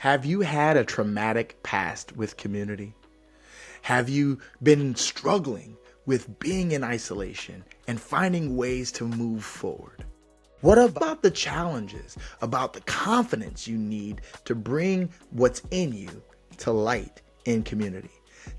Have you had a traumatic past with community? Have you been struggling with being in isolation and finding ways to move forward? What about the challenges, about the confidence you need to bring what's in you to light in community?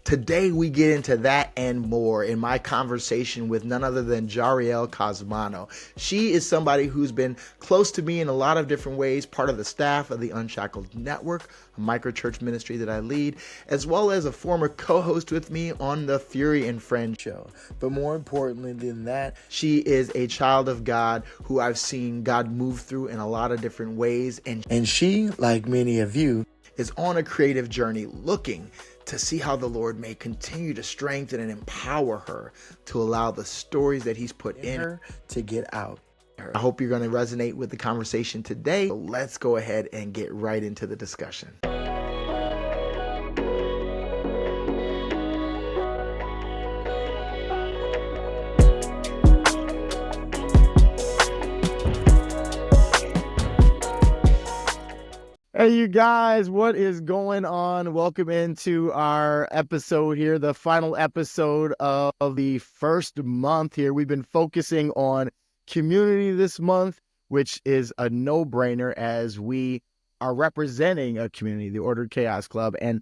Today we get into that and more in my conversation with none other than Jarael Cosmano. She is somebody who's been close to me in a lot of different ways, part of the staff of the Unshackled Network, a microchurch ministry that I lead, as well as a former co-host with me on the Fury and Friends show. But more importantly than that, she is a child of God who I've seen God move through in a lot of different ways. And she, like many of you, is on a creative journey looking to see how the Lord may continue to strengthen and empower her to allow the stories that He's put in her to get out. I hope you're going to resonate with the conversation today. So let's go ahead and get right into the discussion. Hey, you guys, what is going on? Welcome into our episode here, the final episode of the first month here. We've been focusing on community this month, which is a no-brainer as we are representing a community, the Ordered Chaos Club. And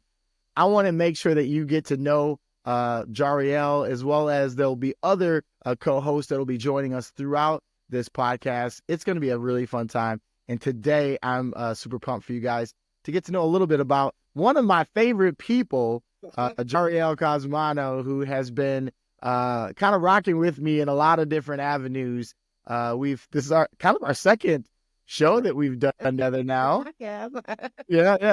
I want to make sure that you get to know Jarael, as well as there'll be other co-hosts that will be joining us throughout this podcast. It's going to be a really fun time. And today I'm super pumped for you guys to get to know a little bit about one of my favorite people, Jarael Cosmano, who has been kind of rocking with me in a lot of different avenues. This is our second show that we've done together now. Yeah.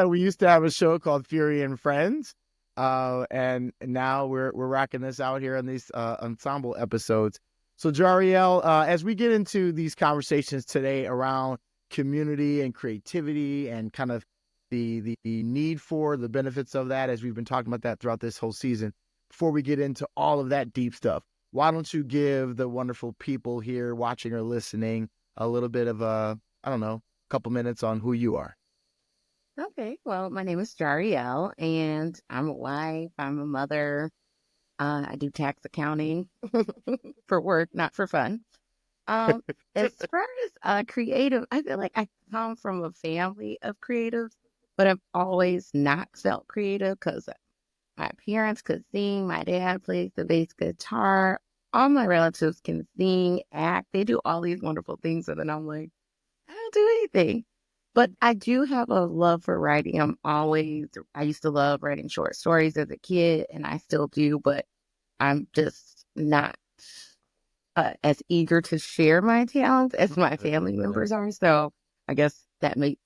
We used to have a show called Fury and Friends, and now we're rocking this out here on these ensemble episodes. So Jarael, as we get into these conversations today around community and creativity and kind of the need for the benefits of that, as we've been talking about that throughout this whole season, before we get into all of that deep stuff, why don't you give the wonderful people here watching or listening a little bit of a couple minutes on who you are? Okay, well, my name is Jarael, and I'm a wife, I'm a mother. I do tax accounting for work, not for fun. As far as creative, I feel like I come from a family of creatives, but I've always not felt creative because my parents could sing, my dad plays the bass guitar, all my relatives can sing, act, they do all these wonderful things, and then I'm like, I don't do anything. But I do have a love for writing. I used to love writing short stories as a kid, and I still do, but I'm just not as eager to share my talents as my family members are. So I guess that made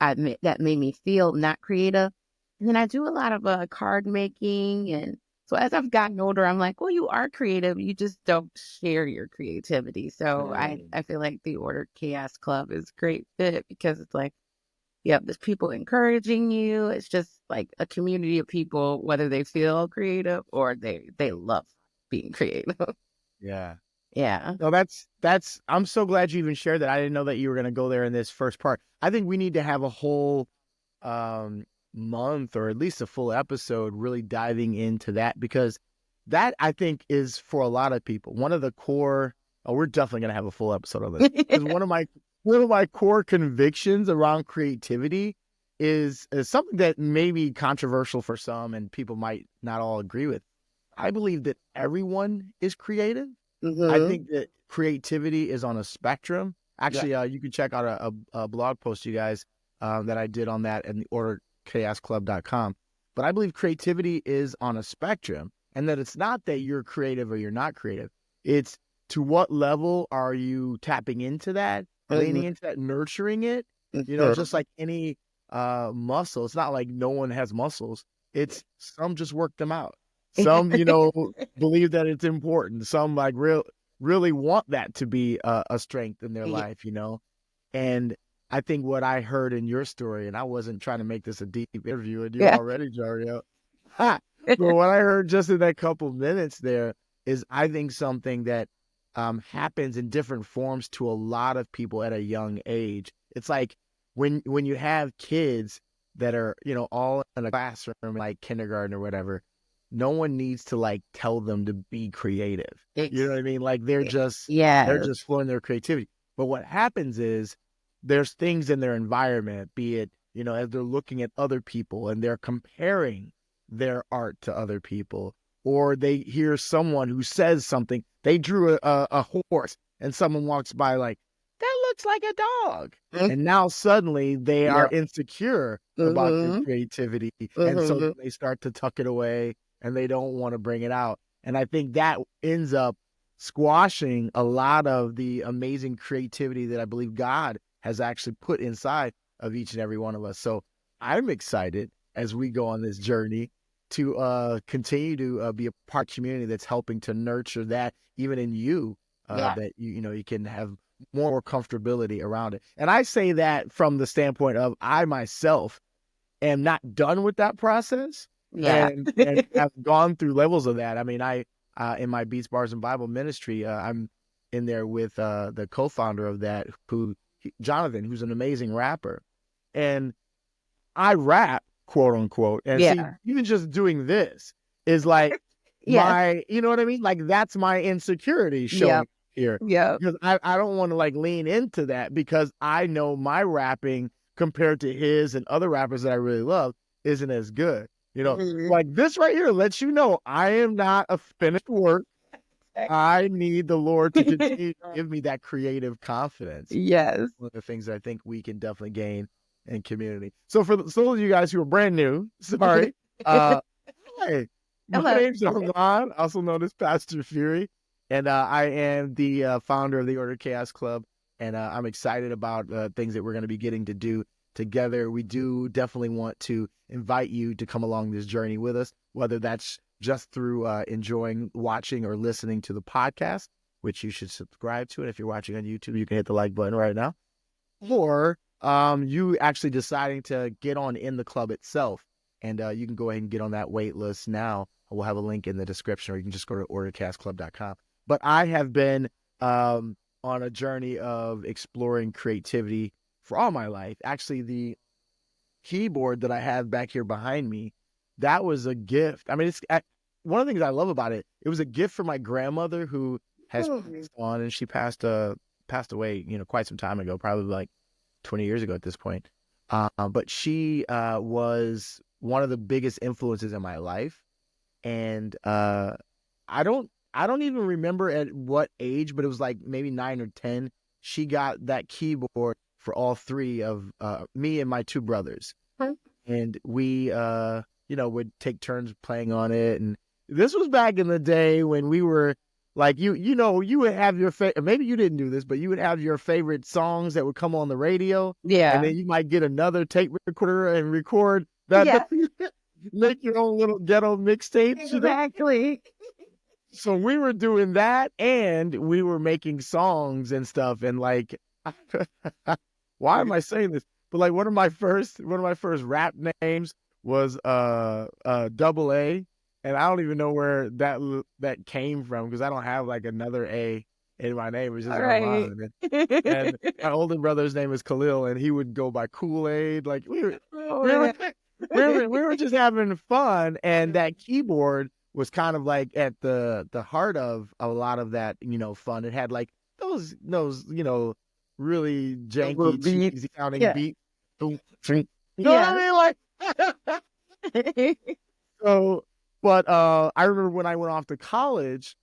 me feel not creative. And then I do a lot of card making. And so as I've gotten older, I'm like, well, you are creative. You just don't share your creativity. So I feel like the Ordered Chaos Club is a great fit because it's like, there's people encouraging you. It's just like a community of people, whether they feel creative or they love being creative. Yeah. Yeah. No, I'm so glad you even shared that. I didn't know that you were going to go there in this first part. I think we need to have a whole month or at least a full episode really diving into that, because that, I think, is for a lot of people one of the core. We're definitely going to have a full episode on this, because one of my core convictions around creativity is something that may be controversial for some and people might not all agree with. I believe that everyone is creative. Mm-hmm. I think that creativity is on a spectrum. Actually, you can check out a blog post, you guys, that I did on that at the orderchaosclub.com. But I believe creativity is on a spectrum, and that it's not that you're creative or you're not creative. It's to what level are you tapping into that, leaning into that, nurturing it? Just like any muscle. It's not like no one has muscles. It's some just work them out. Some, believe that it's important. Some like really want that to be a strength in their life, And I think what I heard in your story, and I wasn't trying to make this a deep interview, and you're already, Jarael. But what I heard just in that couple minutes there is, I think, something that happens in different forms to a lot of people at a young age. It's like when you have kids, that are, all in a classroom, like kindergarten or whatever. No one needs to like tell them to be creative. You know what I mean? Like they're just Yes. flowing their creativity. But what happens is there's things in their environment, be it, as they're looking at other people and they're comparing their art to other people, or they hear someone who says something. They drew a horse and someone walks by like, that looks like a dog. And now suddenly they are Yep. insecure about their creativity. And so then they start to tuck it away and they don't want to bring it out. And I think that ends up squashing a lot of the amazing creativity that I believe God has actually put inside of each and every one of us. So I'm excited as we go on this journey to continue to be a part of the community that's helping to nurture that even in you, that you can have more comfortability around it. And I say that from the standpoint of I myself am not done with that process, Yeah. and have gone through levels of that. I mean, I in my Beats, Bars, and Bible ministry, I'm in there with the co-founder of that, Jonathan, who's an amazing rapper, and I rap, quote unquote, and see, Yeah. even just doing this is like Yes. you know what I mean? Like that's my insecurity showing Yep. here, Yep. because I don't want to like lean into that, because I know my rapping compared to his and other rappers that I really love isn't as good. Like this right here lets you know I am not a finished work. I need the Lord to continue to give me that creative confidence. Yes. One of the things I think we can definitely gain in community. So for those of you guys who are brand new, sorry. Hi, my Hello. name's Arman, also known as Pastor Fury, and I am the founder of the Order Chaos Club, and I'm excited about things that we're going to be getting to do together. We do definitely want to invite you to come along this journey with us, whether that's just through enjoying watching or listening to the podcast, which you should subscribe to. And if you're watching on YouTube, you can hit the like button right now, or you actually deciding to get on in the club itself. And you can go ahead and get on that wait list now. We'll have a link in the description, or you can just go to ordercastclub.com. But I have been on a journey of exploring creativity for all my life. Actually, the keyboard that I have back here behind me, that was a gift. I mean, one of the things I love about it. It was a gift for my grandmother, who has passed on, and she passed away, quite some time ago, probably like 20 years ago at this point. But she was one of the biggest influences in my life, and I don't even remember at what age, but it was like maybe 9 or 10. She got that keyboard for all three of me and my two brothers, and we would take turns playing on it. And this was back in the day when we were like, you would have your maybe you didn't do this, but you would have your favorite songs that would come on the radio, Yeah. and then you might get another tape recorder and record that. Yeah. Make your own little ghetto mixtapes. Exactly. So we were doing that, and we were making songs and stuff. And like, why am I saying this? But like one of my first rap names was double A, and I don't even know where that came from, because I don't have like another A in my name. It's just Right. Arman. And my older brother's name is Khalil, and he would go by Kool-Aid. Like we were just having fun, and that keyboard was kind of like at the heart of a lot of that, fun. It had like those really janky, cheesy sounding beats. You know what I mean? Like, so, but I remember when I went off to college,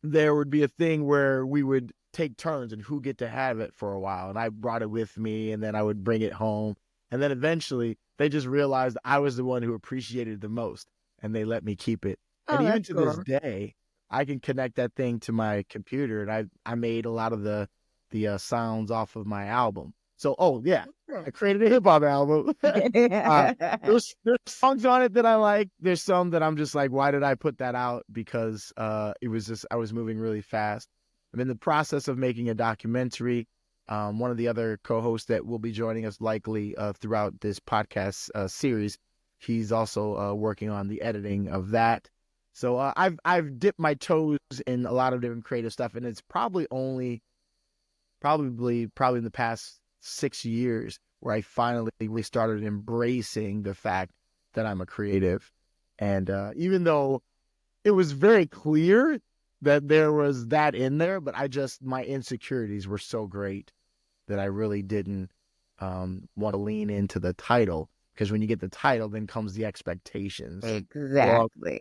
there would be a thing where we would take turns and who get to have it for a while. And I brought it with me, and then I would bring it home. And then eventually they just realized I was the one who appreciated it the most, and they let me keep it. And even to this day, I can connect that thing to my computer, and I made a lot of the sounds off of my album. So, I created a hip hop album. There's songs on it that I like. There's some that I'm just like, why did I put that out? Because it was just, I was moving really fast. I'm in the process of making a documentary. One of the other co-hosts that will be joining us likely throughout this podcast series, he's also working on the editing of that. So I've dipped my toes in a lot of different creative stuff, and it's probably in the past 6 years where I finally really started embracing the fact that I'm a creative. And even though it was very clear that there was that in there, but my insecurities were so great that I really didn't want to lean into the title, because when you get the title, then comes the expectations. Well, Exactly.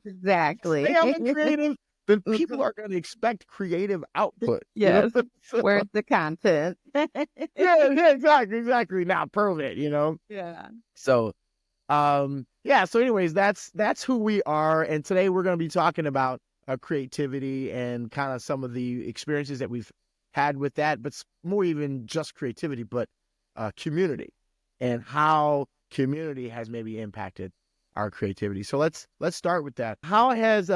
Exactly. say I'm a creative, then people are going to expect creative output. Yes. So, Where's the content? yeah, exactly. Now prove it. Yeah. So, yeah. So, anyways, that's who we are, and today we're going to be talking about creativity and kind of some of the experiences that we've had with that, but more even just creativity, but community, and how community has maybe impacted our creativity. So let's start with that. How has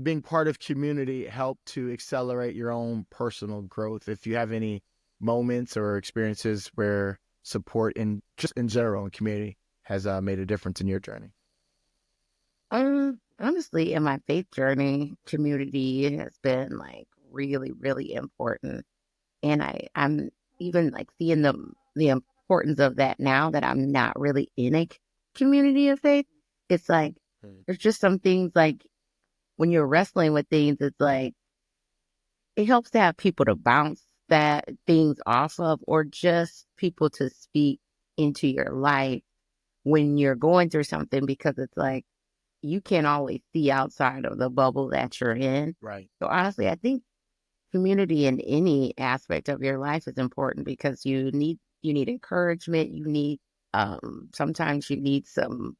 being part of community helped to accelerate your own personal growth? If you have any moments or experiences where support in just in general in community has made a difference in your journey. Honestly, in my faith journey, community has been like really, really important. And I'm even like seeing the importance of that now that I'm not really in a community of faith. It's like Mm. there's just some things like when you're wrestling with things, it's like it helps to have people to bounce that things off of, or just people to speak into your life when you're going through something, because it's like you can't always see outside of the bubble that you're in. Right. So honestly, I think community in any aspect of your life is important, because you need encouragement. You need sometimes you need some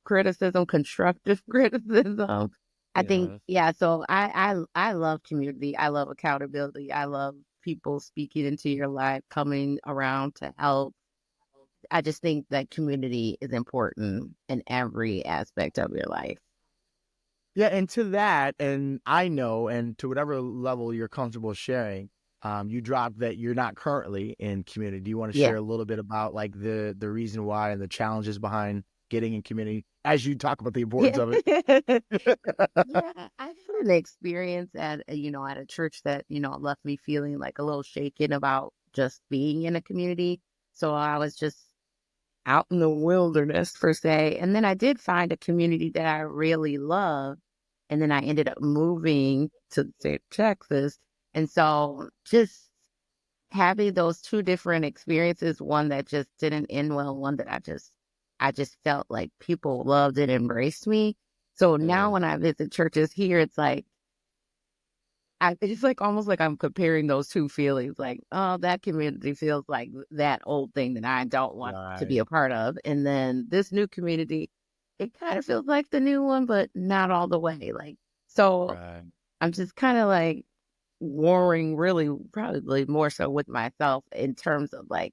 criticism, constructive criticism. I think, Yeah. yeah. So I love community. I love accountability. I love people speaking into your life, coming around to help. I just think that community is important in every aspect of your life. Yeah, and to that, and I know, and to whatever level you're comfortable sharing, you dropped that you're not currently in community. Do you want to Yeah. share a little bit about like the reason why and the challenges behind getting in community as you talk about the importance Yeah. of it? Yeah, I had an experience at a church that, left me feeling like a little shaken about just being in a community. So I was just out in the wilderness per se. And then I did find a community that I really love. And then I ended up moving to say, Texas. And so just having those two different experiences, one that just didn't end well, one that I just felt like people loved and embraced me. So now Mm, when I visit churches here, it's like almost like I'm comparing those two feelings. Like, oh, that community feels like that old thing that I don't want to be right, a part of. And then this new community, it kind of feels like the new one, but not all the way. Like, so right. I'm just kind of like warring really probably more so with myself in terms of like,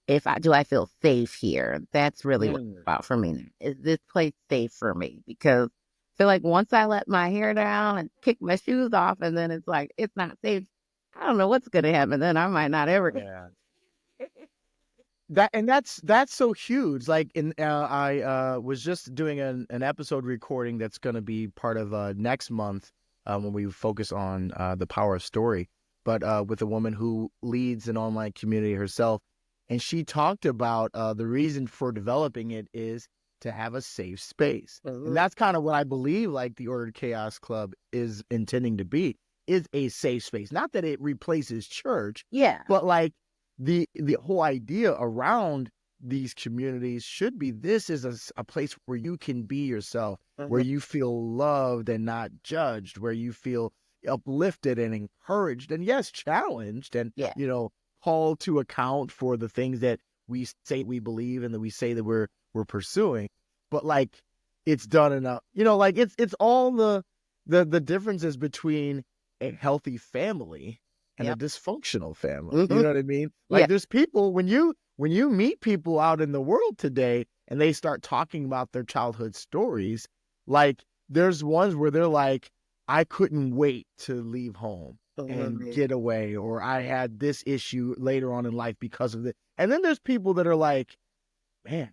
if I feel safe here? That's really what it's Mm. about for me now. Is this place safe for me? Because I feel like once I let my hair down and kick my shoes off, and then it's like it's not safe, I don't know what's gonna happen. Then I might not ever. Yeah. That's so huge. Like I was just doing an episode recording that's going to be part of next month when we focus on the power of story, but with a woman who leads an online community herself, and she talked about the reason for developing it is to have a safe space, and Mhm. that's kind of what I believe like the Ordered Chaos Club is intending to be, is a safe space. Not that it replaces church, Yeah. but like the whole idea around these communities should be, this is a place where you can be yourself, where Mhm. you feel loved and not judged, where you feel uplifted and encouraged, and yes, challenged, and Yeah. called to account for the things that we say we believe and that we say that we're pursuing. But like it's done enough, like it's all the differences between a healthy family and a Yep. dysfunctional family. You Hmm. know what I mean? Yeah. Like there's people, when you meet people out in the world today and they start talking about their childhood stories, like there's ones where they're like, I couldn't wait to leave home and Mhm. get away, or I had this issue later on in life because of it. And then there's people that are like, man,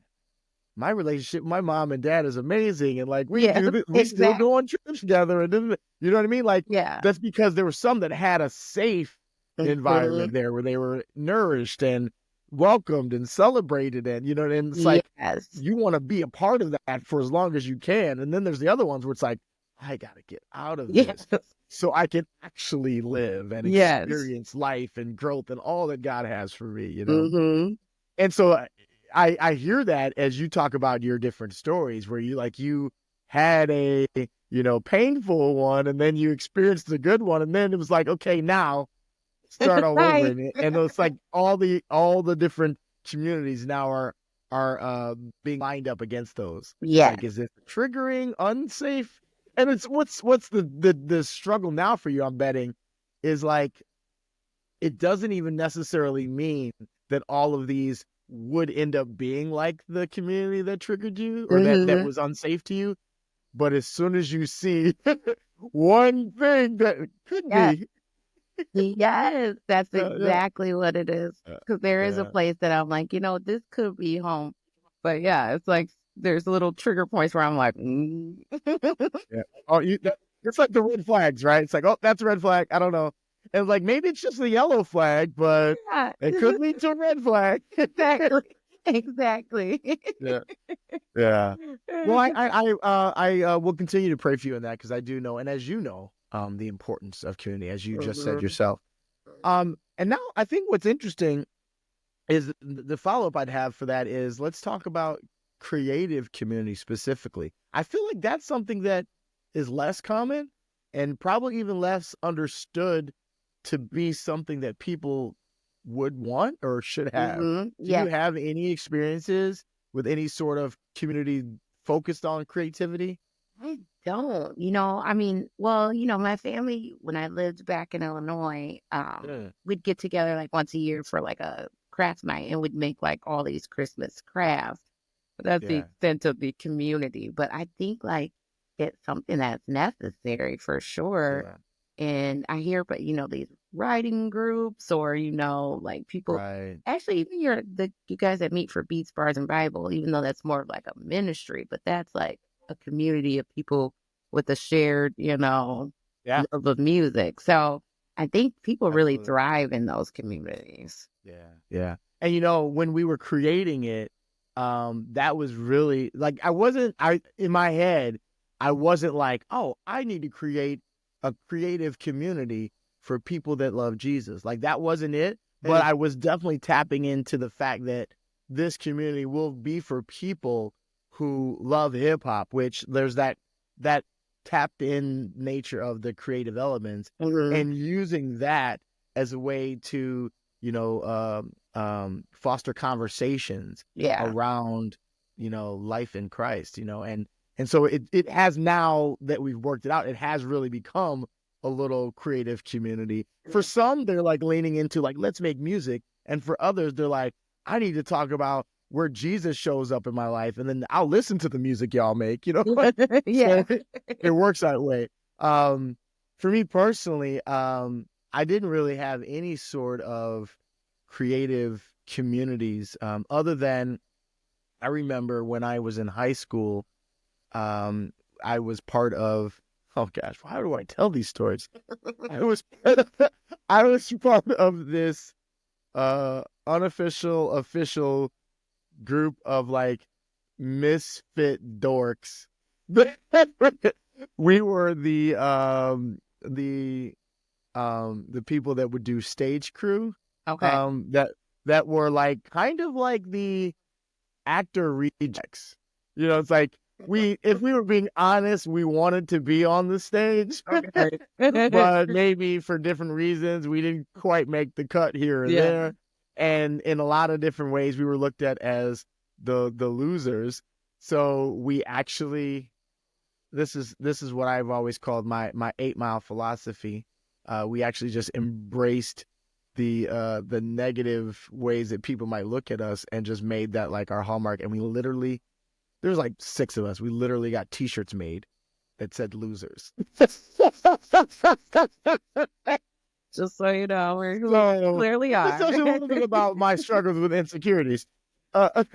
my relationship with my mom and dad is amazing, and like we Yeah. do this, we still Exactly. go on trips together, and you know what I mean? Like Yeah. that's because there were some that had a safe Mhm. environment there where they were nourished and welcomed and celebrated, and and it's like Yes. you want to be a part of that for as long as you can. And then there's the other ones where it's like, I gotta get out of Yes. this so I can actually live and Yes. experience life and growth and all that God has for me. Mm-hmm. And so I hear that as you talk about your different stories where you had a painful one, and then you experienced a good one, and then it was like, okay, now start all over. Right. And it's like all the different communities now are being lined up against those. It's Yes. like, is it triggering, unsafe? And it's what's the struggle now for you, I'm betting, is like it doesn't even necessarily mean that all of these would end up being like the community that triggered you or that Mm-hmm. was unsafe to you. But as soon as you see one thing that could Yes. be, Yes. That's yeah, exactly what it is. yeah, Because there is a yeah, place that I'm like, this could be home. But yeah, it's like there's little trigger points where I'm like, yeah. Oh, it's like the red flags, right? It's like, oh, that's a red flag. I don't know. And like maybe it's just a yellow flag, but yeah, it could lead to a red flag. exactly. Exactly. Yeah, yeah. Well, I will continue to pray for you in that because I do know, and as you know, the importance of community, as you just said Mhm. yourself. And now I think what's interesting is the follow up I'd have for that is let's talk about creative community specifically. I feel like that's something that is less common and probably even less understood to be something that people would want or should have. Do you Yes, have any experiences with any sort of community focused on creativity? I don't. I mean, well, my family, when I lived back in Illinois, Yeah, we'd get together like once a year for like a craft night and we'd make like all these Christmas crafts. But that's the yeah, extent of the community. But I think like it's something that's necessary for sure. yeah. And I hear, but these writing groups or, like people Right. actually even you guys that meet for Beats, Bars, and Bible, even though that's more of like a ministry, but that's like a community of people with a shared, Yeah, love of music. So I think people really absolutely. thrive in those communities. Yeah. Yeah. And when we were creating it, that was really like I in my head, I wasn't like, oh, I need to create a creative community for people that love Jesus. Like that wasn't it. But Mm. I was definitely tapping into the fact that this community will be for people who love hip hop, which there's that tapped in nature of the creative elements Mhm. and using that as a way to foster conversations Yeah. around, life in Christ, and so it has now that we've worked it out, it has really become a little creative community. For some, they're like leaning into like, let's make music. And for others, they're like, I need to talk about where Jesus shows up in my life. And then I'll listen to the music y'all make, Yeah. so it works that way. Um, for me personally, I didn't really have any sort of creative communities other than I remember when I was in high school, um, I was part of, oh gosh, how do I tell these stories? I was I was part of this unofficial official group of like misfit dorks. We were the people that would do stage crew, Okay. that were like kind of like the actor rejects. It's like if we were being honest, we wanted to be on the stage, Okay. but maybe for different reasons we didn't quite make the cut here or Yeah. there. And in a lot of different ways we were looked at as the losers. So we actually this is what I've always called my 8 Mile philosophy. We actually just embraced the negative ways that people might look at us and just made that like our hallmark. And we literally there's like 6 of us. We literally got T-shirts made that said losers. Just so you know, we So clearly this are. tells you a little bit about my struggles with insecurities. So, but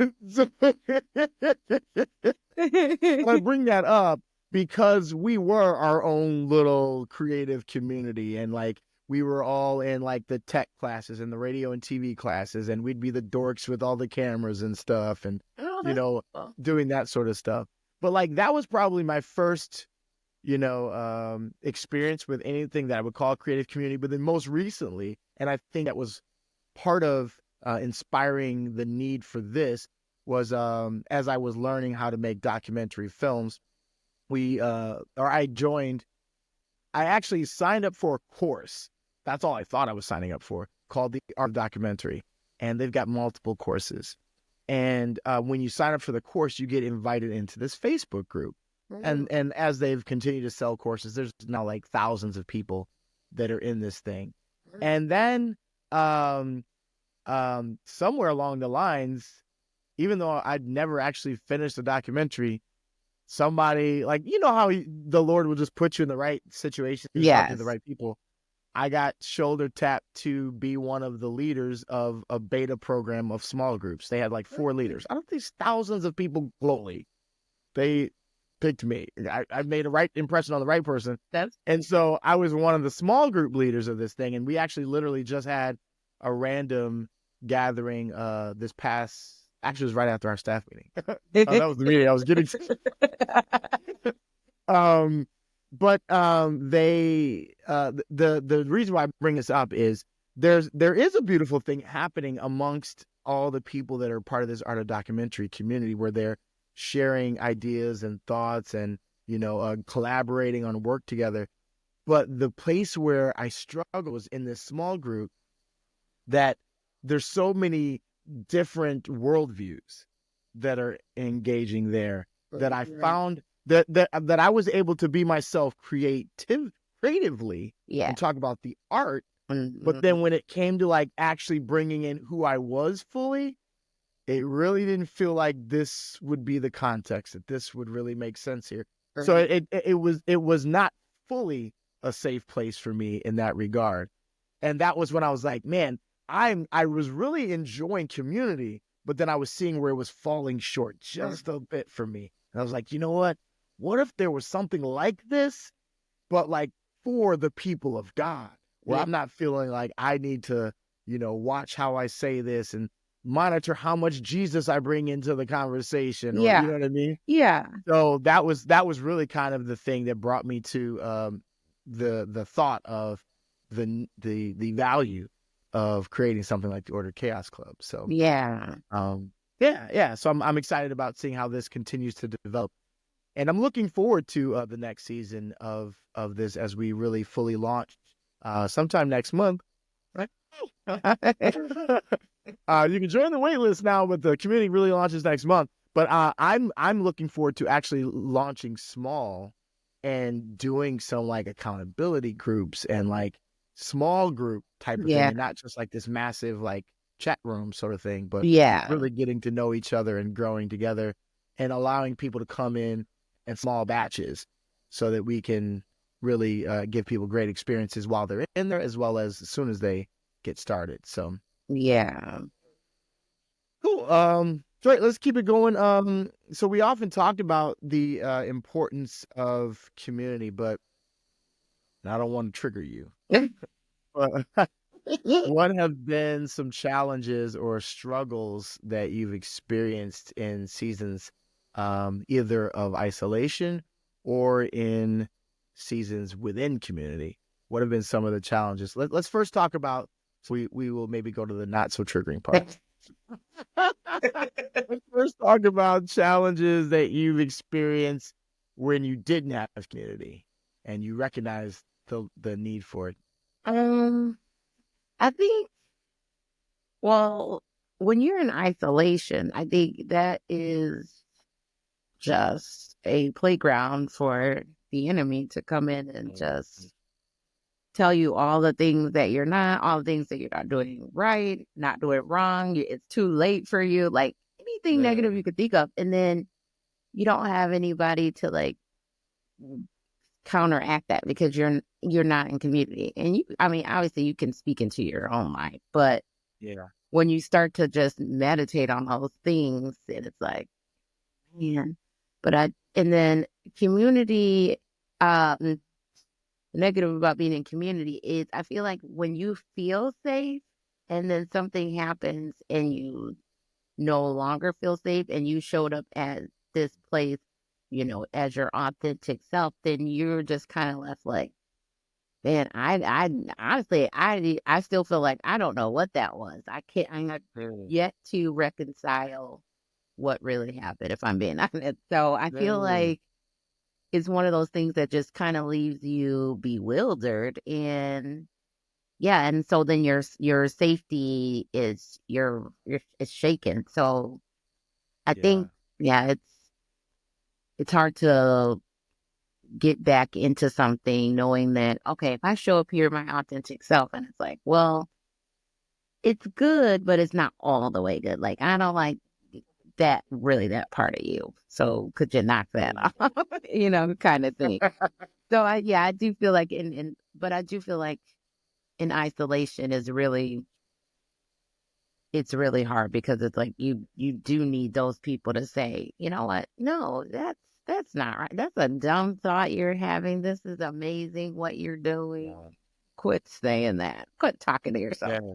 I bring that up because we were our own little creative community, and like we were all in like the tech classes and the radio and TV classes, and we'd be the dorks with all the cameras and stuff, and Oh, you that's know, cool. doing that sort of stuff. But like that was probably my first, experience with anything that I would call a creative community. But then most recently, and I think that was part of inspiring the need for this was as I was learning how to make documentary films, I joined. I actually signed up for a course. That's all I thought I was signing up for, called the Art of Documentary, and they've got multiple courses. And when you sign up for the course, you get invited into this Facebook group. And as they've continued to sell courses, there's now like thousands of people that are in this thing. And then um, somewhere along the lines, even though I'd never actually finished the documentary, somebody like, how the Lord will just put you in the right situation to talk to the Yes. right people. I got shoulder tapped to be one of the leaders of a beta program of small groups. They had like 4 leaders. I don't think thousands of people globally. They picked me. I made a right impression on the right person. And so I was one of the small group leaders of this thing. And we actually literally just had a random gathering this past, actually it was right after our staff meeting. Oh, that was the meeting I was getting to. The reason why I bring this up is there is a beautiful thing happening amongst all the people that are part of this Art of Documentary community, where they're sharing ideas and thoughts and collaborating on work together. But the place where I struggle is in this small group, that there's so many different worldviews that are engaging there, that I found that I was able to be myself creatively Yeah. and talk about the art. But then when it came to like actually bringing in who I was fully, it really didn't feel like this would be the context, that this would really make sense here. So it was not fully a safe place for me in that regard. And that was when I was like, man, I was really enjoying community, but then I was seeing where it was falling short just a bit for me. And I was like, you know what? What if there was something like this, but like for the people of God, where I'm not feeling like I need to, watch how I say this and monitor how much Jesus I bring into the conversation, or you know what I mean? Yeah. So that was really kind of the thing that brought me to the thought of the value of creating something like the Order Chaos Club. So Yeah. yeah. So I'm excited about seeing how this continues to develop, and I'm looking forward to the next season of this as we really fully launch sometime next month. Right? You can join the wait list now, but the community really launches next month. But I'm looking forward to actually launching small and doing some like accountability groups and like small group type of thing, and not just like this massive like chat room sort of thing, but really getting to know each other and growing together and allowing people to come in small batches so that we can really give people great experiences while they're in there, as well as soon as they get started. So Yeah. cool. So let's keep it going. So we often talked about the importance of community, but I don't want to trigger you. But what have been some challenges or struggles that you've experienced in seasons, either of isolation or in seasons within community? What have been some of the challenges? Let's first talk about, so we will maybe go to the not so triggering part. Let's first talk about challenges that you've experienced when you didn't have community and you recognize the need for it. I think, well, when you're in isolation, I think that is just a playground for the enemy to come in and just tell you all the things that you're not, all the things that you're not doing right, not doing wrong. It's too late for you. Like anything negative you could think of. And then you don't have anybody to like counteract that because you're not in community. And obviously you can speak into your own mind, but when you start to just meditate on those things, and it's like, man, and then community, the negative about being in community is I feel like when you feel safe and then something happens and you no longer feel safe and you showed up at this place, as your authentic self, then you're just kind of left like, man, I honestly, I still feel like I don't know what that was. I have yet to reconcile what really happened, if I'm being honest. So I feel Mm. like it's one of those things that just kind of leaves you bewildered, and yeah, and so then your safety is shaken. So I Yeah. think, yeah, it's hard to get back into something knowing that, okay, if I show up here my authentic self, and it's like, well, it's good, but it's not all the way good. Like, I don't like that part of you. So could you knock that Mm. off? Kind of thing. So I do feel like but I do feel like in isolation it's really hard because it's like you do need those people to say, you know what? No, that's not right. That's a dumb thought you're having. This is amazing what you're doing. Yeah. Quit saying that. Quit talking to yourself. Yeah.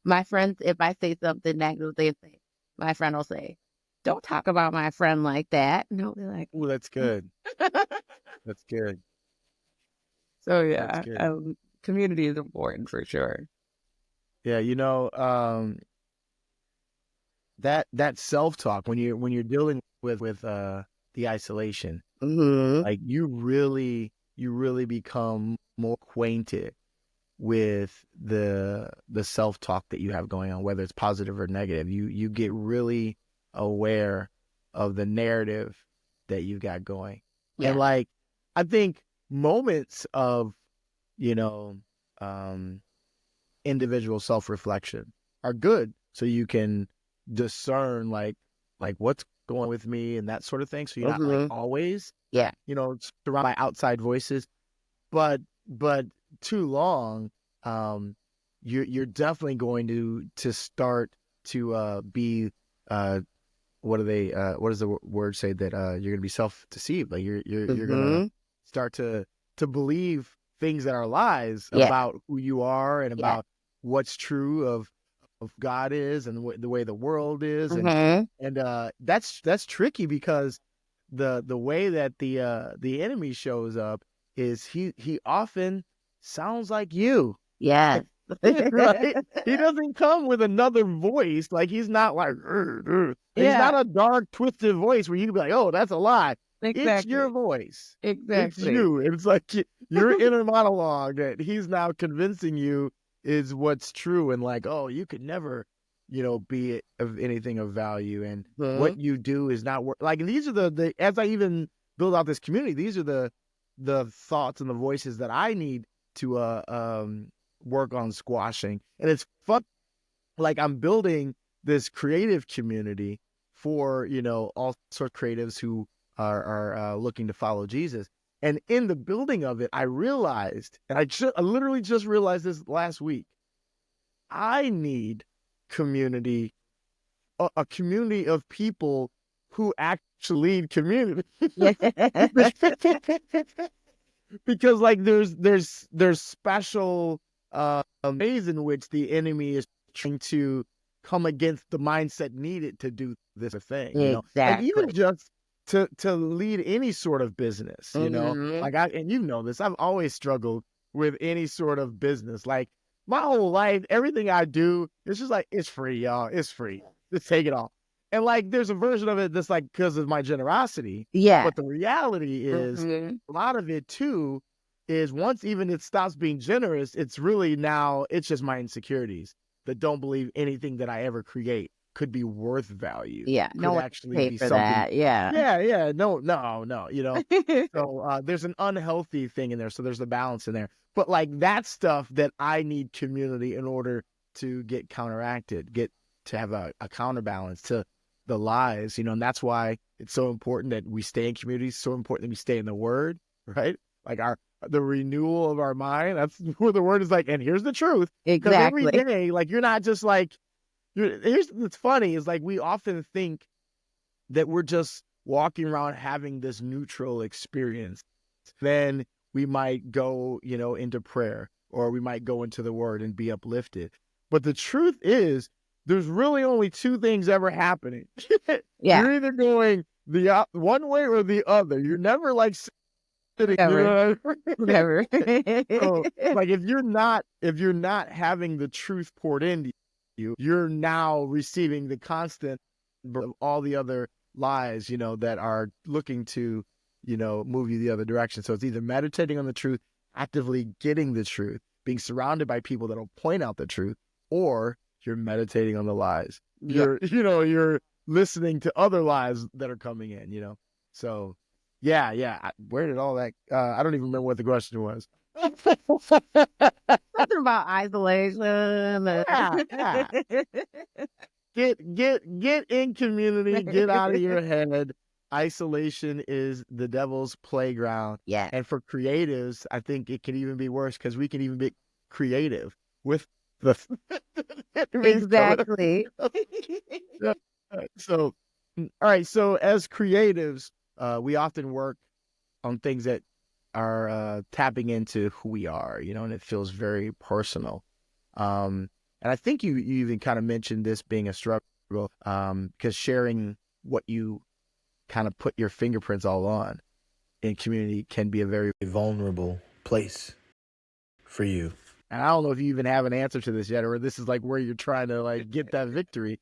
My friends, if I say something negative, my friend will say, "Don't talk about my friend like that." And I'll be like, Ooh, that's good. That's good. so That's yeah, good. community is important for sure. Yeah, that self-talk when you're dealing with the isolation, Hmm. like you really become more acquainted with the self-talk that you have going on, whether it's positive or negative. You get really aware of the narrative that you've got going. And Yeah. like I think moments of, you know, um individual self-reflection are good so you can discern like what's going with me and that sort of thing, so you're not like Hmm. always Yeah. surrounded by outside voices. But too long, um you're definitely going to start to be uh what does the word say, that you're gonna be self-deceived, like you're gonna Hmm. start to believe things that are lies Yeah. about who you are and Yeah. about what's true of God is and the way the world is. and Hmm. and that's tricky because the way that the enemy shows up is he often sounds like you. Yes. Right? He doesn't come with another voice. Like he's not like, "Rrr, rrr." He's not Yeah. a dark, twisted voice where you can be like, oh, that's a lie. It's your Exactly. voice. It's Exactly. you. It's like your inner monologue that he's now convincing you is what's true, and like, oh, you could never, be of anything of value, and what Hmm. you do is not work. Like these are the as I even build out this community, these are the thoughts and the voices that I need to work on squashing. And it's fun. Like I'm building this creative community for, all sorts of creatives who are looking to follow Jesus. And in the building of it, I realized, and I literally just realized this last week, I need community, a community of people who actually lead community. Yeah. Because like there's special ways in which the enemy is trying to come against the mindset needed to do this thing, like even Exactly. just to lead any sort of business, Hmm. like and this, I've always struggled with any sort of business. Like my whole life, everything I do, it's just like, it's free, y'all, it's free, just take it all. And like there's a version of it that's like because of my generosity, Yeah. but the reality is Hmm. a lot of it too is once even it stops being generous, it's really now it's just my insecurities that don't believe anything that I ever create could be worth value, Yeah. No could one actually paid be for something. that. Yeah. Yeah, yeah, no, no, no, So there's an unhealthy thing in there. So there's the balance in there. But like that stuff that I need community in order to get counteracted, get to have a counterbalance to the lies, and that's why it's so important that we stay in communities, so important that we stay in the word, right? Like the renewal of our mind. That's where the word is like, and here's the truth. Because every Exactly. day, like you're not just like here's what's funny is like we often think that we're just walking around having this neutral experience. Then we might go, into prayer, or we might go into the word and be uplifted. But the truth is, there's really only two things ever happening. Yeah. You're either going the one way or the other. You're never like sitting, Never. Never. So, like, if you're not having the truth poured into you, you're now receiving the constant of all the other lies, that are looking to, move you the other direction. So it's either meditating on the truth, actively getting the truth, being surrounded by people that'll point out the truth, or you're meditating on the lies. Yeah. You're listening to other lies that are coming in. So yeah. Where did all that? I don't even remember what the question was. Something about isolation. Yeah. Get in community. Get out of your head. Isolation is the devil's playground. Yeah. And for creatives, I think it can even be worse, because we can even be creative with the Exactly. So, all right. So as creatives, we often work on things that are tapping into who we are, and it feels very personal. And I think you even kind of mentioned this being a struggle, because sharing what you kind of put your fingerprints all on in community can be a very vulnerable place for you. And I don't know if you even have an answer to this yet, or this is like where you're trying to like get that victory.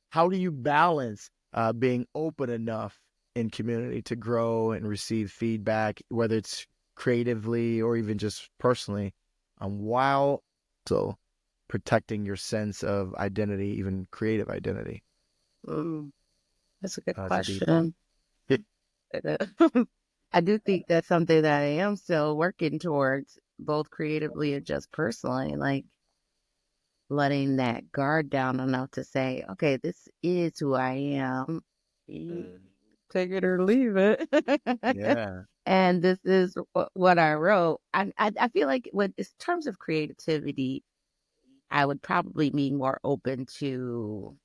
How do you balance being open enough in community to grow and receive feedback, whether it's creatively or even just personally, while also protecting your sense of identity, even creative identity? That's a good That's a question. I do think that's something that I am still working towards, both creatively and just personally, like letting that guard down enough to say, okay, this is who I am. Take it or leave it. Yeah. And this is what I wrote. I feel like when in terms of creativity, I would probably be more open to,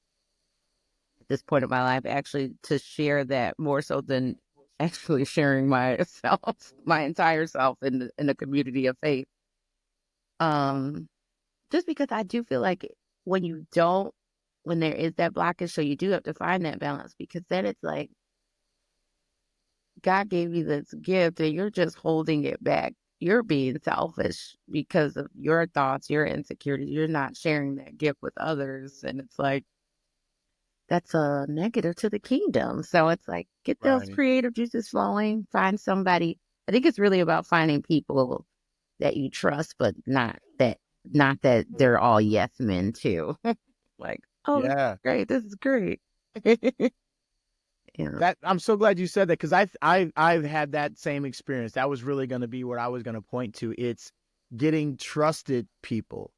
at this point in my life, actually to share that more so than actually sharing myself, my entire self in the community of faith. Just because I do feel like when there is that blockage, so you do have to find that balance, because then it's like God gave you this gift and you're just holding it back. You're being selfish because of your thoughts, your insecurities. You're not sharing that gift with others. And it's like, that's a negative to the kingdom. So it's like, get those Right. creative juices flowing, find somebody. I think it's really about finding people that you trust, but not that they're all yes men too. Like, oh, Yeah. this is great. Yeah. That I'm so glad you said that, because I've had that same experience. That was really going to be what I was going to point to. It's getting trusted people,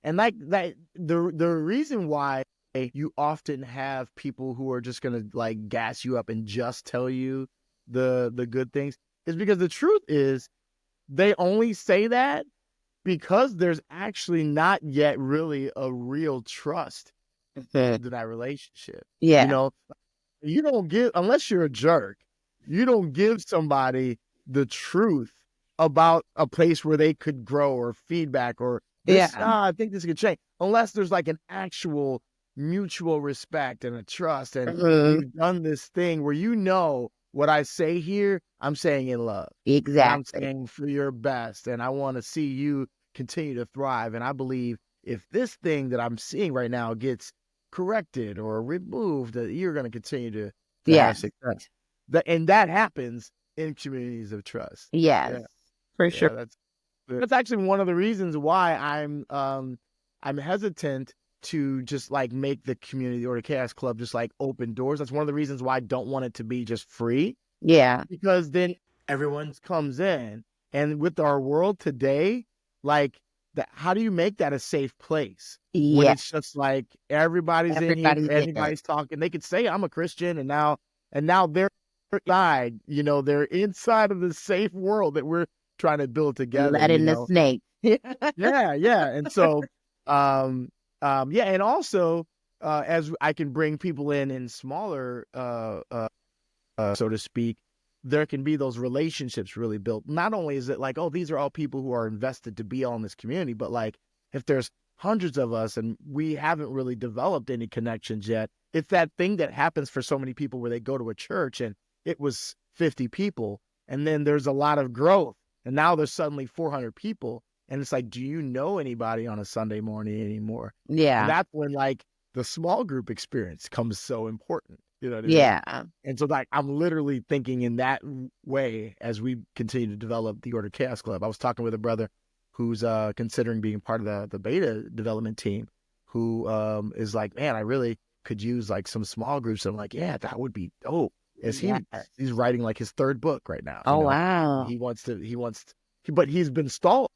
and like that the reason why you often have people who are just going to like gas you up and just tell you the good things is because the truth is they only say that because there's actually not yet really a real trust in that relationship. Yeah. You don't give, unless you're a jerk, you don't give somebody the truth about a place where they could grow, or feedback, or this, Yeah. I think this could change, unless there's like an actual mutual respect and a trust. And we've done this thing where what I say here, I'm saying in love. And I'm Exactly. saying for your best. And I want to see you continue to thrive. And I believe if this thing that I'm seeing right now gets corrected or removed, that you're going to continue to Yeah. have success. And that happens in communities of trust. Yes. Yeah. For sure. That's actually one of the reasons why I'm hesitant to just like make the community or the Chaos Club just like open doors. That's one of the reasons why I don't want it to be just free, Yeah. because then everyone comes in, and with our world today, like how do you make that a safe place when Yeah. it's just like everybody's in here, Everybody's in it. everybody's talking. They could say I'm a Christian, and now they're inside, they're inside of the safe world that we're trying to build together. Let in the snake. Yeah. And so, yeah. And also, as I can bring people in smaller, so to speak, there can be those relationships really built. Not only is it like, oh, these are all people who are invested to be all in this community, but like if there's hundreds of us and we haven't really developed any connections yet, it's that thing that happens for so many people where they go to a church and it was 50 people and then there's a lot of growth and now there's suddenly 400 people. And it's like, do you know anybody on a Sunday morning anymore? And Yeah. that's when like the small group experience comes so important. You know what I mean? Yeah. And so like I'm literally thinking in that way as we continue to develop the Order Chaos Club. I was talking with a brother who's considering being part of the beta development team, who is like, man, I really could use like some small groups. And I'm like, yeah, that would be dope. As Yes. he's writing like his third book right now. Oh, you know? wow. But he's been stalling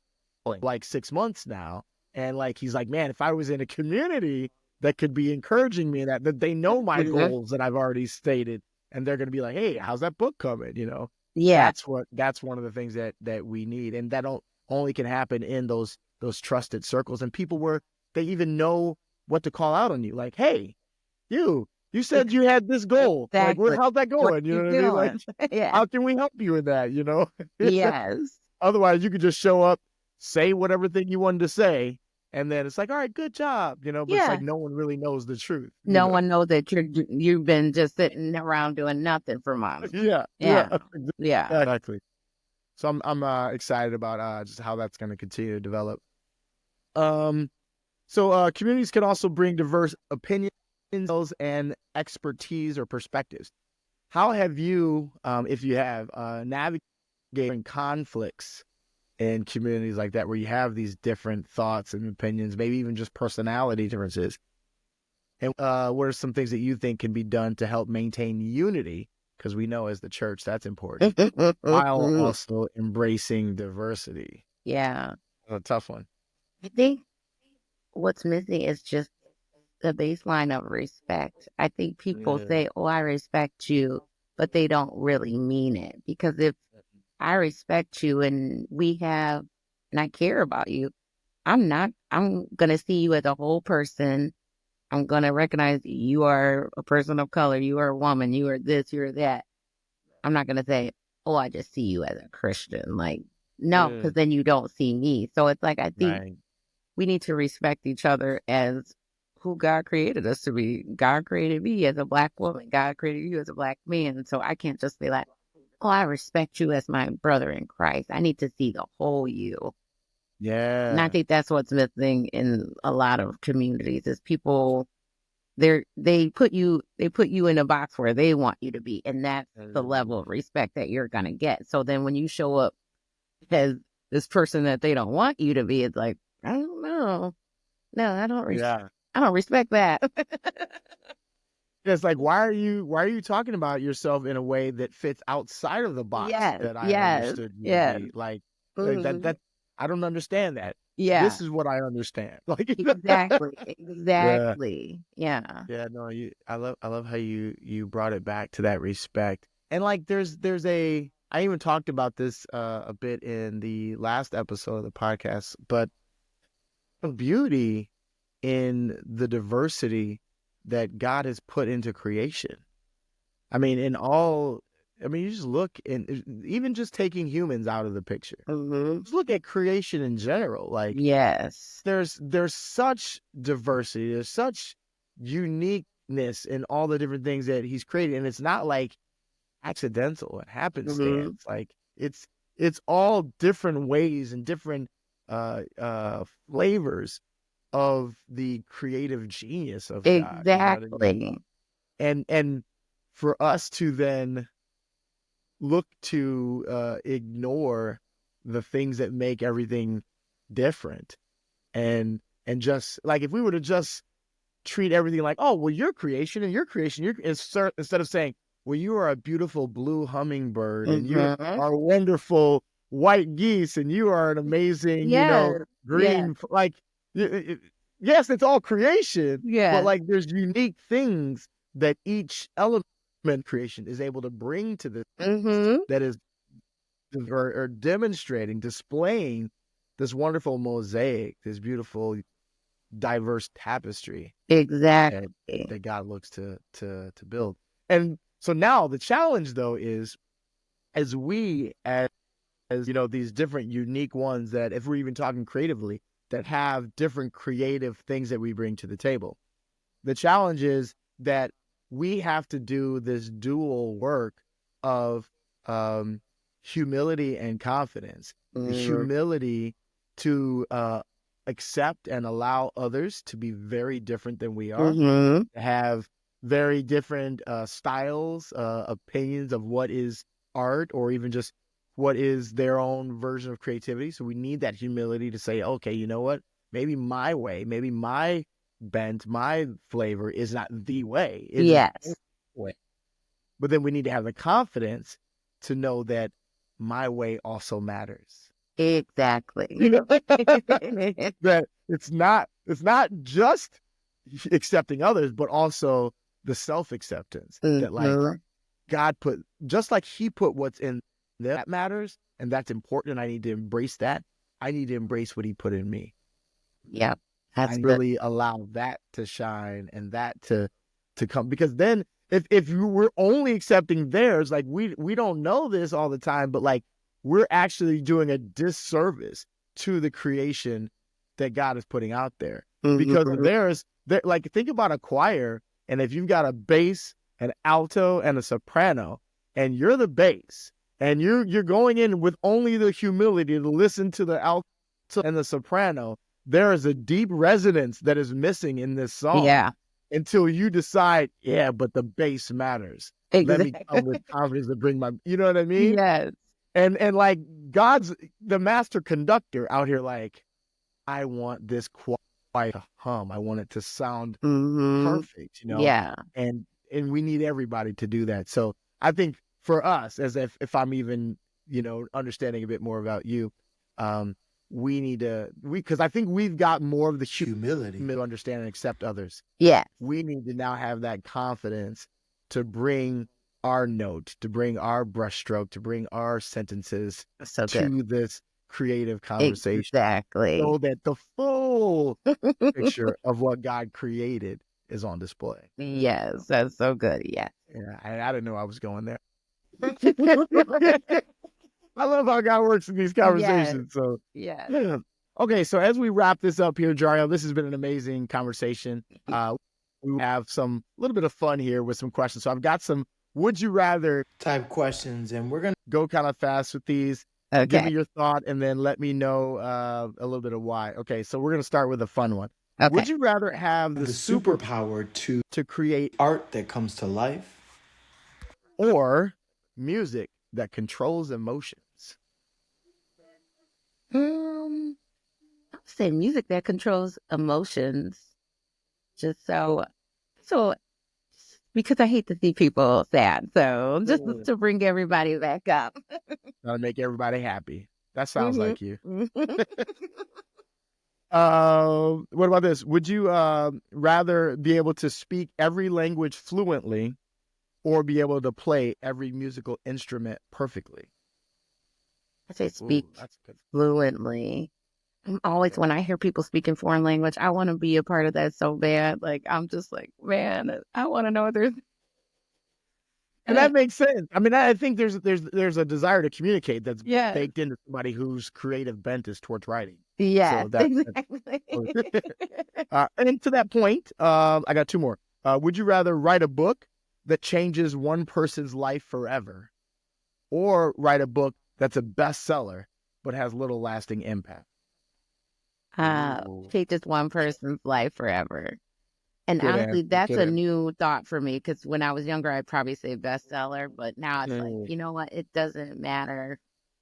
like 6 months now. And like, he's like, man, if I was in a community that could be encouraging me in that they know my Mhm. goals that I've already stated, and they're going to be like, hey, how's that book coming? You know, Yeah. that's one of the things that we need. And that only can happen in those trusted circles and people where they even know what to call out on you. Like, hey, you said you had this goal. Like, Exactly. how's that What going? You you know what I mean? Like, doing? Yeah. how can we help you with that? You know? Yes. Otherwise, you could just show up, say whatever thing you wanted to say, and then it's like, all right, good job, you know. But it's Yeah. like no one really knows the truth. No one knows that you've been just sitting around doing nothing for months. Yeah, Yeah. Yeah. exactly. So I'm excited about just how that's going to continue to develop. So communities can also bring diverse opinions and expertise or perspectives. How have you, if you have, navigated conflicts in communities like that, where you have these different thoughts and opinions, maybe even just personality differences? And what are some things that you think can be done to help maintain unity? Because we know as the church, that's important, while also embracing diversity. Yeah. A tough one. I think what's missing is just the baseline of respect. I think people Yeah. say, oh, I respect you, but they don't really mean it. Because if I respect you and I care about you, I'm going to see you as a whole person. I'm going to recognize you are a person of color. You are a woman. You are this, you are that. I'm not going to say, oh, I just see you as a Christian. Like, no, because then you don't see me. So it's like, I think we need to respect each other as who God created us to be. God created me as a Black woman. God created you as a Black man. So I can't just be like, oh, I respect you as my brother in Christ. I need to see the whole you. Yeah. And I think that's what's missing in a lot of communities is people, they put you in a box where they want you to be. And that's the level of respect that you're going to get. So then when you show up as this person that they don't want you to be, it's like, I don't know. No, I don't respect that. It's like, why are you talking about yourself in a way that fits outside of the box that I understood you to be? Like, that I don't understand that. Yeah. This is what I understand. Like Exactly. Yeah. Yeah, no, I love how you brought it back to that respect. And like there's I even talked about this a bit in the last episode of the podcast, but the beauty in the diversity that God has put into creation. I mean, you just look even just taking humans out of the picture. Just look at creation in general. Like, yes, there's such diversity. There's such uniqueness in all the different things that he's created. And it's not like accidental and happenstance. Like it's all different ways and different flavors of the creative genius of God. exactly. You know what I mean? And for us to then look to ignore the things that make everything different, and just like if we were to just treat everything like, oh, well, your creation and your creation, instead of saying, well, you are a beautiful blue hummingbird and you are wonderful white geese and you are an amazing, green, like, yes, it's all creation, but like there's unique things that each element creation is able to bring to this that is or demonstrating, displaying this wonderful mosaic, this beautiful diverse tapestry Exactly. that God looks to build. And so now the challenge though is as we as you know, these different unique ones that, if we're even talking creatively, that have different creative things that we bring to the table. The challenge is that we have to do this dual work of humility and confidence. The humility to accept and allow others to be very different than we are, to have very different styles, opinions of what is art, or even just what is their own version of creativity. So we need that humility to say, okay, you know what? Maybe my way, maybe my bent, my flavor is not the way. It's Yes. the way. But then we need to have the confidence to know that my way also matters. Exactly. That it's not just accepting others, but also the self-acceptance that, like, God put, just like he put what's in them that matters and that's important, and I need to embrace that. I need to embrace what he put in me. Yep. That's I good. really allow that to shine and that to come, because then if you were only accepting theirs, like, we don't know this all the time, but like, we're actually doing a disservice to the creation that God is putting out there, because theirs, like, think about a choir, and if you've got a bass, an alto, and a soprano, and you're the bass, and you're going in with only the humility to listen to the alto and the soprano, there is a deep resonance that is missing in this song. Yeah. Until you decide, yeah, but the bass matters. Let me come with confidence to bring my, you know what I mean? Yes. And like, God's the master conductor out here, like, I want this quiet to hum. I want it to sound perfect, you know? Yeah. And we need everybody to do that. So I think for us, as if I'm even, you know, understanding a bit more about you, we need to, because I think we've got more of the humility to understand and accept others. Yeah. We need to now have that confidence to bring our note, to bring our brushstroke, to bring our sentences to this creative conversation. Exactly. So that the full picture of what God created is on display. Yes, that's so good. Yeah. Yeah, I didn't know I was going there. I love how God works in these conversations. So Yeah. okay, so as we wrap this up here, Jarael, this has been an amazing conversation. We have some little bit of fun here with some questions. So I've got some would you rather type questions, and we're going to go kind of fast with these. Okay. Give me your thought and then let me know a little bit of why. Okay, so we're going to start with a fun one. Okay. Would you rather have the superpower to create art that comes to life, or music that controls emotions? I would say music that controls emotions. Just so because I hate to see people sad. So just to bring everybody back up. That'll make everybody happy. That sounds like you. Mhm. What about this? Would you rather be able to speak every language fluently or be able to play every musical instrument perfectly? I say speak That's good. fluently. I'm always, when I hear people speaking foreign language, I want to be a part of that so bad. Like, I'm just like, man, I want to know what there's. And that makes sense. I mean, I think there's a desire to communicate that's Yeah. baked into somebody whose creative bent is towards writing. Yeah, So exactly. And to that point, I got two more. Would you rather write a book that changes one person's life forever, or write a book that's a bestseller but has little lasting impact? Changes one person's life forever. And Good honestly, answer, that's good a answer. new thought for me, because when I was younger, I'd probably say bestseller, but now it's like, you know what? It doesn't matter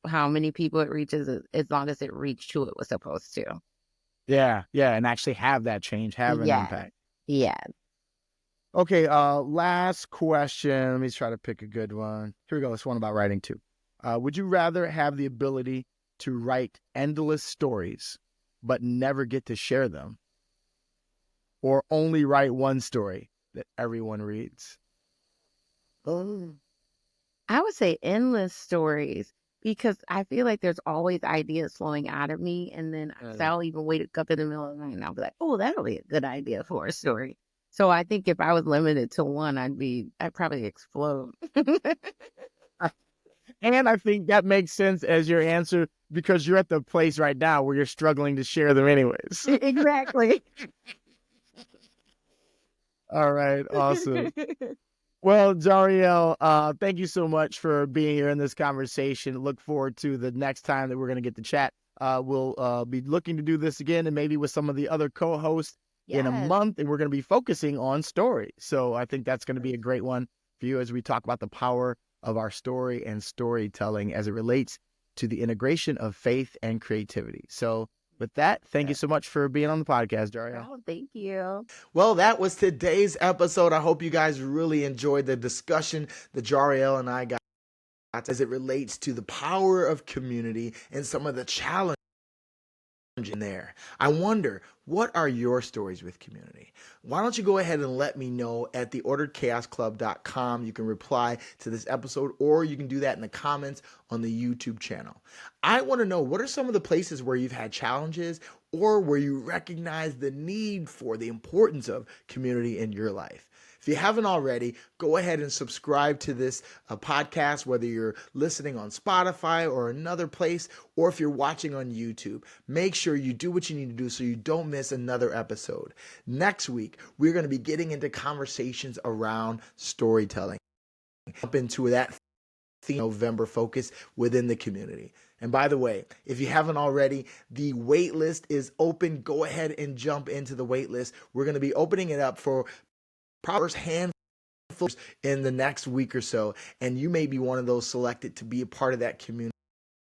how many people it reaches as long as it reached who it was supposed to. Yeah, and actually have that change, have an impact. Yeah. Okay, last question. Let me try to pick a good one. Here we go. This one about writing too. Would you rather have the ability to write endless stories but never get to share them, or only write one story that everyone reads? Oh. I would say endless stories, because I feel like there's always ideas flowing out of me. And then so I'll even wake up in the middle of the night and I'll be like, oh, that'll be a good idea for a story. So I think if I was limited to one, I'd probably explode. And And I think that makes sense as your answer because you're at the place right now where you're struggling to share them anyways. Exactly. All right, awesome. Well, Jariel, thank you so much for being here in this conversation. Look forward to the next time that we're going to get to chat. We'll be looking to do this again and maybe with some of the other co-hosts in a Yes. month, and we're going to be focusing on story. So I think that's going to be a great one for you as we talk about the power of our story and storytelling as it relates to the integration of faith and creativity. So with that, thank you so much for being on the podcast, Jariel. Oh, thank you. Well, that was today's episode. I hope you guys really enjoyed the discussion that Jarael and I got as it relates to the power of community and some of the challenges in there. I wonder, what are your stories with community? Why don't you go ahead and let me know at theorderedchaosclub.com. You can reply to this episode, or you can do that in the comments on the YouTube channel. I want to know, what are some of the places where you've had challenges or where you recognize the need for the importance of community in your life? If you haven't already, go ahead and subscribe to this podcast, whether you're listening on Spotify or another place, or if you're watching on YouTube. Make sure you do what you need to do so you don't miss another episode. Next week, we're going to be getting into conversations around storytelling. Up into that theme, November focus within the community. And by the way, if you haven't already, the wait list is open. Go ahead and jump into the wait list. We're going to be opening it up for probably handfuls in the next week or so, and you may be one of those selected to be a part of that community.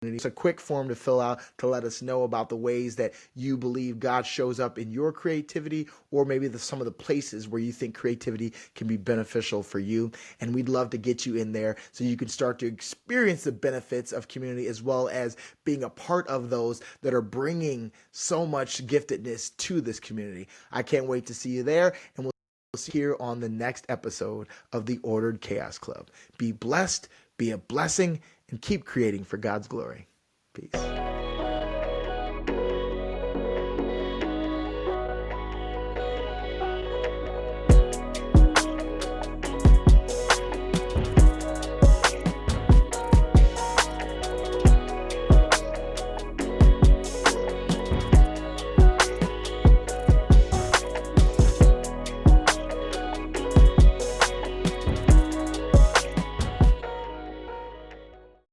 It's a quick form to fill out to let us know about the ways that you believe God shows up in your creativity, or maybe some of the places where you think creativity can be beneficial for you. And we'd love to get you in there so you can start to experience the benefits of community, as well as being a part of those that are bringing so much giftedness to this community. I can't wait to see you there, and we'll see you here on the next episode of the Ordered Chaos Club. Be blessed, be a blessing, and keep creating for God's glory. Peace.